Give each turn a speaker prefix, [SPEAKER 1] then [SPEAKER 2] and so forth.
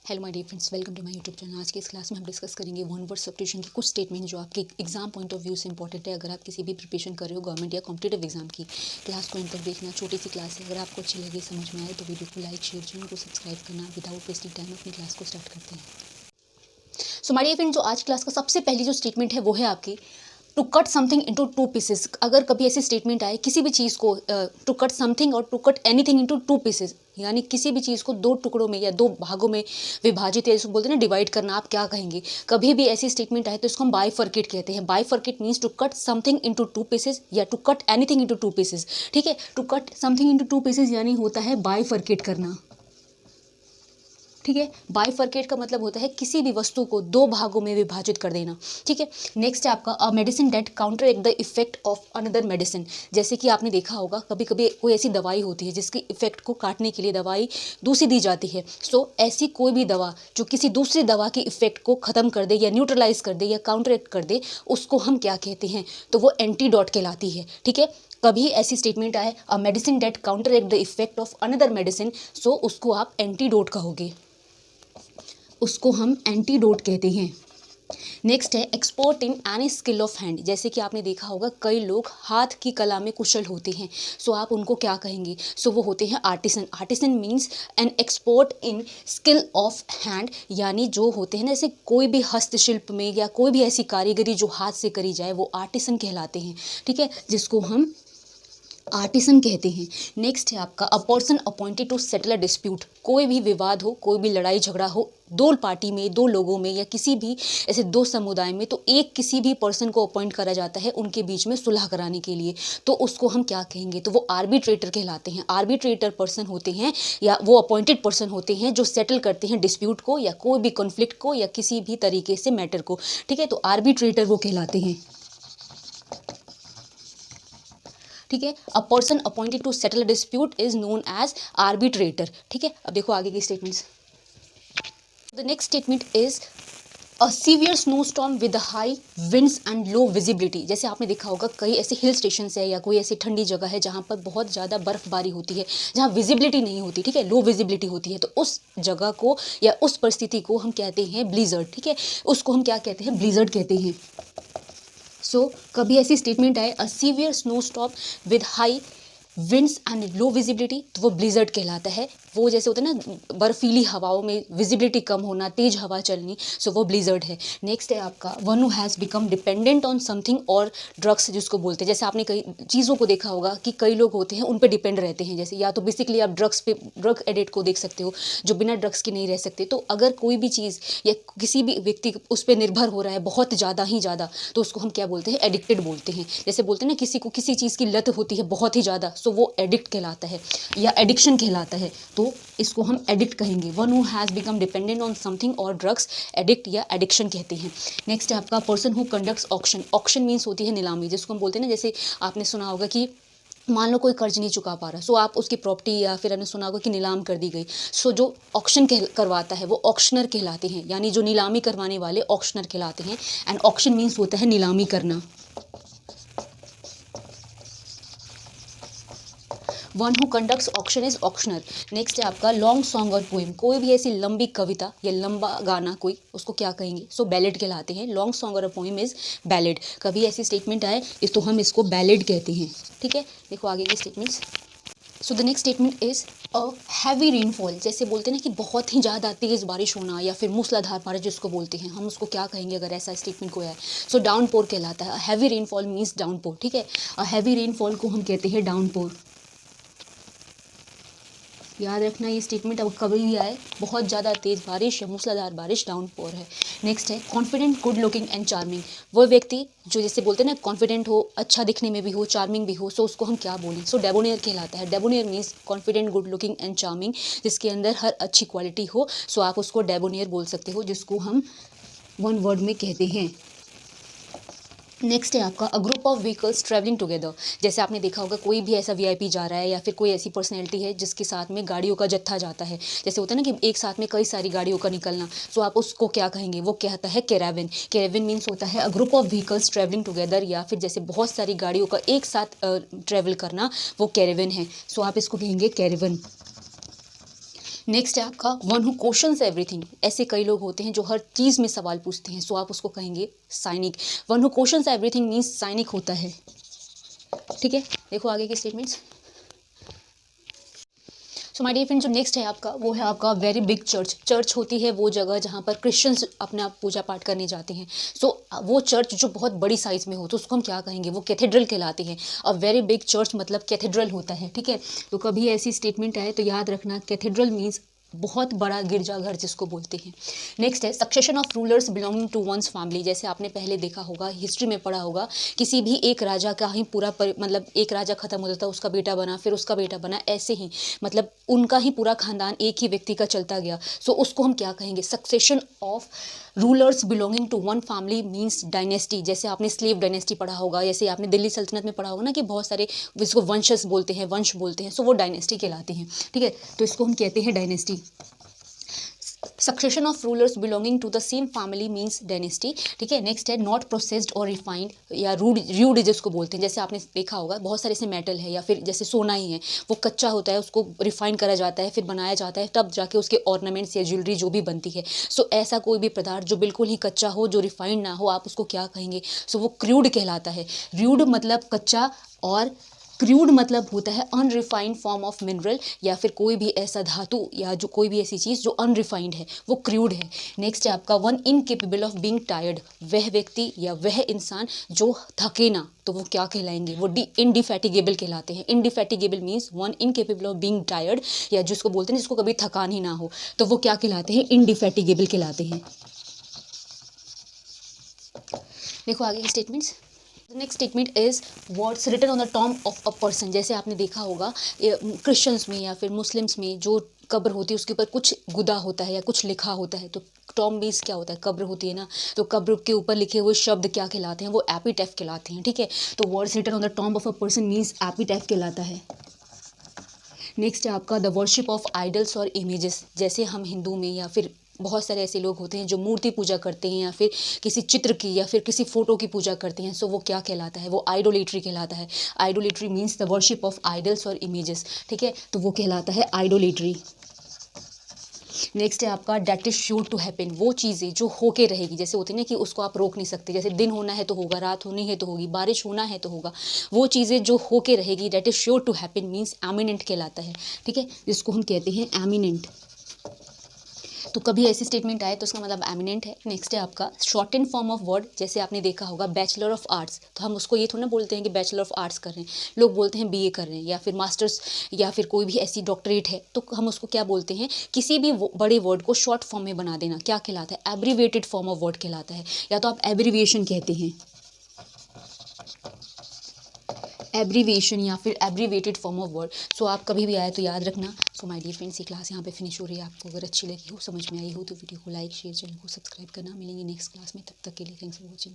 [SPEAKER 1] Hello my dear friends, welcome to my YouTube channel. आज की इस क्लास में हम डिस्कस करेंगे वन वर्ड सब्स्टिट्यूशन की कुछ स्टेटमेंट जो आपके एग्जाम पॉइंट ऑफ व्यू से इंपॉर्टेंट है। अगर आप किसी भी प्रिपरेशन कर रहे हो गवर्नमेंट या कॉम्पिटिटिव एग्जाम की, क्लास को एंड तक देखना। छोटी सी क्लास है, अगर आपको अच्छी लगे, समझ में आए तो वीडियो को लाइक शेयर, चैनल को सब्सक्राइब करना। विदाउट वेस्टिंग टाइम अपनी क्लास को स्टार्ट करते हैं। सो माय डियर फ्रेंड, जो आज क्लास का सबसे पहली जो स्टेटमेंट है वो है आपकी to cut something into two pieces. अगर कभी ऐसी स्टेटमेंट आए किसी भी चीज़ को टू कट समथिंग और to cut anything into two pieces, यानी किसी भी चीज़ को दो टुकड़ों में या दो भागों में विभाजित, या इसको बोलते हैं ना डिवाइड करना, आप क्या कहेंगे? कभी भी ऐसी स्टेटमेंट आए तो इसको हम बाइफर्केट कहते हैं। Bifurcate means to cut something into two pieces या to cut anything into two pieces. ठीक है, to cut something into two pieces यानी होता है बाइफर्केट करना। ठीक है, बाइफर्केट का मतलब होता है किसी भी वस्तु को दो भागों में विभाजित कर देना। ठीक है, नेक्स्ट है आपका a medicine that counter the effect of another medicine. जैसे कि आपने देखा होगा कभी कभी कोई ऐसी दवाई होती है जिसकी इफेक्ट को काटने के लिए दवाई दूसरी दी जाती है। सो ऐसी कोई भी दवा जो किसी दूसरी दवा की इफेक्ट को खत्म कर दे या न्यूट्रलाइज कर दे या काउंटरएक्ट कर दे, उसको हम क्या कहते हैं? तो वो एंटीडोट कहलाती है। ठीक है, कभी ऐसी स्टेटमेंट आए a medicine that counteract the effect of another medicine, so उसको आप एंटीडोट कहोगे, उसको हम एंटीडोट कहते हैं। नेक्स्ट है expert in any skill of hand. जैसे कि आपने देखा होगा कई लोग हाथ की कला में कुशल होते हैं, सो आप उनको क्या कहेंगे? सो वो होते हैं artisan. Artisan means an expert in skill of hand, यानी जो होते हैं ना, जैसे कोई भी हस्तशिल्प में या कोई भी ऐसी कारीगरी जो हाथ से करी जाए वो आर्टिसन कहलाते हैं। ठीक है, जिसको हम आर्टिसन कहते हैं। नेक्स्ट है आपका a person appointed to settle a dispute. कोई भी विवाद हो, कोई भी लड़ाई झगड़ा हो दो पार्टी में, दो लोगों में या किसी भी ऐसे दो समुदाय में, तो एक किसी भी पर्सन को अपॉइंट करा जाता है उनके बीच में सुलह कराने के लिए, तो उसको हम क्या कहेंगे? तो वो आर्बिट्रेटर कहलाते हैं। आर्बिट्रेटर पर्सन होते हैं या वो अपॉइंटेड पर्सन होते हैं जो सेटल करते हैं डिस्प्यूट को या कोई भी कॉन्फ्लिक्ट को या किसी भी तरीके से मैटर को। ठीक है, तो आर्बिट्रेटर वो कहलाते हैं। ठीक है, a person appointed to settle a dispute is known as arbitrator. ठीक है, अब देखो आगे की statements. The next statement is a severe snowstorm with high winds and low visibility. जैसे आपने देखा होगा कई ऐसे हिल स्टेशन है या कोई ऐसी ठंडी जगह है जहाँ पर बहुत ज़्यादा बर्फबारी होती है, जहाँ विजिबिलिटी नहीं होती। ठीक है, लो विजिबिलिटी होती है, तो उस जगह को या उस परिस्थिति को हम कहते हैं ब्लिजर्ड। ठीक है, उसको हम क्या कहते हैं? ब्लिजर्ड कहते हैं। सो कभी ऐसी स्टेटमेंट आए अ severe snowstorm with high winds and low visibility, तो वो ब्लिजर्ड कहलाता है। वो जैसे होता है ना बर्फीली हवाओं में विजिबिलिटी कम होना, तेज हवा चलनी, सो वो ब्लिजर्ड है। नेक्स्ट है आपका one who has become dependent on something और ड्रग्स, जिसको बोलते हैं। जैसे आपने कई चीज़ों को देखा होगा कि कई लोग होते हैं उन पर डिपेंड रहते हैं। जैसे या तो बेसिकली आप ड्रग एडिक्ट को देख सकते हो जो बिना ड्रग्स के नहीं रह सकते। तो अगर कोई भी चीज़ या किसी भी व्यक्ति उस पर निर्भर हो रहा है बहुत ज़्यादा ही ज़्यादा, तो उसको हम क्या बोलते हैं? एडिक्टेड बोलते हैं। जैसे बोलते हैं ना किसी को किसी चीज़ की लत होती है बहुत ही ज़्यादा, सो वो एडिक्ट कहलाता है या एडिक्शन कहलाता है, तो इसको हम एडिक्ट कहेंगे। One who has become dependent on something और ड्रग्स, एडिक्ट या एडिक्शन कहते हैं। नेक्स्ट है आपका person who conducts auction. Auction means होती है नीलामी, जिसको हम बोलते हैं ना, जैसे आपने सुना होगा कि मान लो कोई कर्ज नहीं चुका पा रहा, सो आप उसकी प्रॉपर्टी या फिर आपने सुना होगा कि नीलाम कर दी गई, सो जो ऑक्शन करवाता है वो ऑक्शनर कहलाते हैं, यानी जो नीलामी करवाने वाले ऑक्शनर कहलाते हैं। एंड ऑक्शन मीन्स होता है नीलामी करना। One who conducts auction is auctioneer. Next है आपका लॉन्ग सॉन्ग और पोएम। कोई भी ऐसी लंबी कविता या लंबा गाना कोई, उसको क्या कहेंगे? सो बैलेड कहलाते हैं। लॉन्ग सॉन्ग और पोएम इज बैलेड। कभी ऐसी स्टेटमेंट आए तो हम इसको बैलेड कहते हैं। ठीक है, देखो आगे की statements. So the next statement is a heavy rainfall. जैसे बोलते हैं ना कि बहुत ही ज़्यादा तेज़ बारिश होना या फिर मूसलाधार बारिश जिसको बोलते हैं, हम उसको क्या कहेंगे अगर ऐसा स्टेटमेंट को है? सो डाउनपोर कहलाता है। Heavy rainfall means downpour. ठीक है, हैवी रेनफॉल को हम कहते हैं डाउनपोर। याद रखना ये स्टेटमेंट अब कभी भी आए, बहुत ज़्यादा तेज़ बारिश या मूसलाधार बारिश डाउनपोर है। नेक्स्ट है confident, good looking and charming. वो व्यक्ति जो जैसे बोलते हैं ना कॉन्फिडेंट हो, अच्छा दिखने में भी हो, चार्मिंग भी हो, सो उसको हम क्या बोलें? सो डेबोनियर कहलाता है। Debonair means confident, good looking and charming, जिसके अंदर हर अच्छी क्वालिटी हो, सो आप उसको डेबोनियर बोल सकते हो, जिसको हम वन वर्ड में कहते हैं। नेक्स्ट है आपका a group of vehicles travelling together. जैसे आपने देखा होगा कोई भी ऐसा वीआईपी जा रहा है या फिर कोई ऐसी पर्सनैलिटी है जिसके साथ में गाड़ियों का जत्था जाता है। जैसे होता है ना कि एक साथ में कई सारी गाड़ियों का निकलना, सो आप उसको क्या कहेंगे? वो कहता है कैरावन। कैरावन मीन्स होता है a group of vehicles travelling together, या फिर जैसे बहुत सारी गाड़ियों का एक साथ ट्रैवल करना, वो कैरावन है। सो आप इसको कहेंगे कैरावन। नेक्स्ट है आपका वन हु क्वेश्चंस एवरीथिंग। ऐसे कई लोग होते हैं जो हर चीज़ में सवाल पूछते हैं, सो आप उसको कहेंगे सैनिक। One who questions everything means सैनिक होता है। ठीक है, देखो आगे के statements. So my dear friend, जो नेक्स्ट है आपका वो है आपका वेरी बिग चर्च। चर्च होती है वो जगह जहाँ पर क्रिश्चियंस अपना पूजा पाठ करने जाते हैं। सो वो चर्च जो बहुत बड़ी साइज़ में हो तो उसको हम क्या कहेंगे, वो कैथेड्रल कहलाते हैं। अ वेरी बिग चर्च मतलब कैथेड्रल होता है। ठीक है, तो कभी ऐसी स्टेटमेंट आए तो याद रखना कैथेड्रल मीन्स बहुत बड़ा गिरजाघर जिसको बोलते हैं। नेक्स्ट है succession of rulers belonging to one's family. जैसे आपने पहले देखा होगा, हिस्ट्री में पढ़ा होगा, किसी भी एक राजा का ही पूरा मतलब एक राजा खत्म हो जाता, उसका बेटा बना, फिर उसका बेटा बना, ऐसे ही मतलब उनका ही पूरा खानदान एक ही व्यक्ति का चलता गया। सो उसको हम क्या कहेंगे, succession of rulers belonging to one family means dynasty. जैसे आपने स्लेव डायनेस्टी पढ़ा होगा, जैसे आपने दिल्ली सल्तनत में पढ़ा होगा ना कि बहुत सारे इसको वंशज बोलते हैं, वंश बोलते हैं, सो वो डायनेस्टी कहलाते हैं। ठीक है, तो इसको हम कहते हैं dynasty. Succession of rulers belonging to the same family means dynasty. ठीक है, नेक्स्ट है नॉट प्रोसेस्ड और रिफाइंड या रूड जिसको बोलते हैं। जैसे आपने देखा होगा बहुत सारे ऐसे मेटल है या फिर जैसे सोना ही है, वो कच्चा होता है, उसको रिफाइन करा जाता है, फिर बनाया जाता है, तब जाके उसके ऑर्नामेंट्स या ज्वेलरी जो भी बनती है। सो ऐसा कोई भी पदार्थ जो बिल्कुल ही कच्चा हो, जो रिफाइंड ना हो, आप उसको क्या कहेंगे, सो वो क्रूड कहलाता है। रूड मतलब कच्चा और क्रूड मतलब होता है अनरिफाइंड फॉर्म ऑफ मिनरल या फिर कोई भी ऐसा धातु या जो कोई भी ऐसी चीज़ जो अनरिफाइंड है वो क्रूड है। नेक्स्ट है आपका one incapable of being tired. वह व्यक्ति या वह इंसान जो थके ना, तो वो क्या कहलाएंगे, वो इंडिफैटिगेबल कहलाते हैं। Indefatigable means one incapable of being tired, या जिसको बोलते हैं जिसको कभी थकान ही ना हो, तो वो क्या कहलाते हैं, इंडिफैटिगेबल कहलाते हैं। देखो आगे के statements. Next statement is words written on the tomb of a person. जैसे आपने देखा होगा क्रिश्चियंस में या फिर मुस्लिम्स में जो कब्र होती है उसके ऊपर कुछ गुदा होता है या कुछ लिखा होता है, तो टॉम्ब मीन्स क्या होता है, कब्र होती है ना, तो कब्र के ऊपर लिखे हुए शब्द क्या कहलाते हैं, वो एपिटैफ कहलाते हैं। ठीक है, तो words written on the tomb of a person means epitaph कहलाता है। नेक्स्ट है आपका द वर्शिप ऑफ आइडल्स और इमेजेस। जैसे हम हिंदू में या फिर बहुत सारे ऐसे लोग होते हैं जो मूर्ति पूजा करते हैं या फिर किसी चित्र की या फिर किसी फोटो की पूजा करते हैं, सो वो क्या कहलाता है, वो आइडोलेट्री कहलाता है। Idolatry means the worship of idols और इमेजेस। ठीक है, तो वो कहलाता है आइडोलेट्री। नेक्स्ट है आपका that is sure to happen. वो चीज़ें जो होके रहेगी, जैसे होती है ना कि उसको आप रोक नहीं सकते, जैसे दिन होना है तो होगा, रात होनी है तो होगी, बारिश होना है तो होगा, वो चीज़ें जो होके रहेगी that is sure to happen means imminent कहलाता है। ठीक है, जिसको हम कहते हैं एमिनेंट। तो कभी ऐसी स्टेटमेंट आए तो उसका मतलब एमिनेंट है। नेक्स्ट है आपका short in form of word. जैसे आपने देखा होगा बैचलर ऑफ आर्ट्स, तो हम उसको ये थोड़ा ना बोलते हैं कि बैचलर ऑफ आर्ट्स कर रहे हैं, लोग बोलते हैं बीए कर रहे हैं या फिर मास्टर्स या फिर कोई भी ऐसी डॉक्टरेट है, तो हम उसको क्या बोलते हैं, किसी भी बड़े वर्ड को शॉर्ट फॉर्म में बना देना क्या कहलाता है, एब्रीवेटेड फॉर्म ऑफ वर्ड कहलाता है, या तो आप एब्रीविएशन कहते हैं, एब्रीविएशन या फिर एब्रीवेटेड फॉर्म ऑफ वर्ड। सो आप कभी भी आए तो याद रखना। सो माय डियर फ्रेंड्स, ये क्लास यहाँ पे फिनिश हो रही है। आपको अगर अच्छी लगी हो, समझ में आई हो, तो वीडियो को लाइक शेयर, चैनल को सब्सक्राइब करना। मिलेंगे नेक्स्ट क्लास में, तब तक के लिए थैंक्स फॉर वॉचिंग।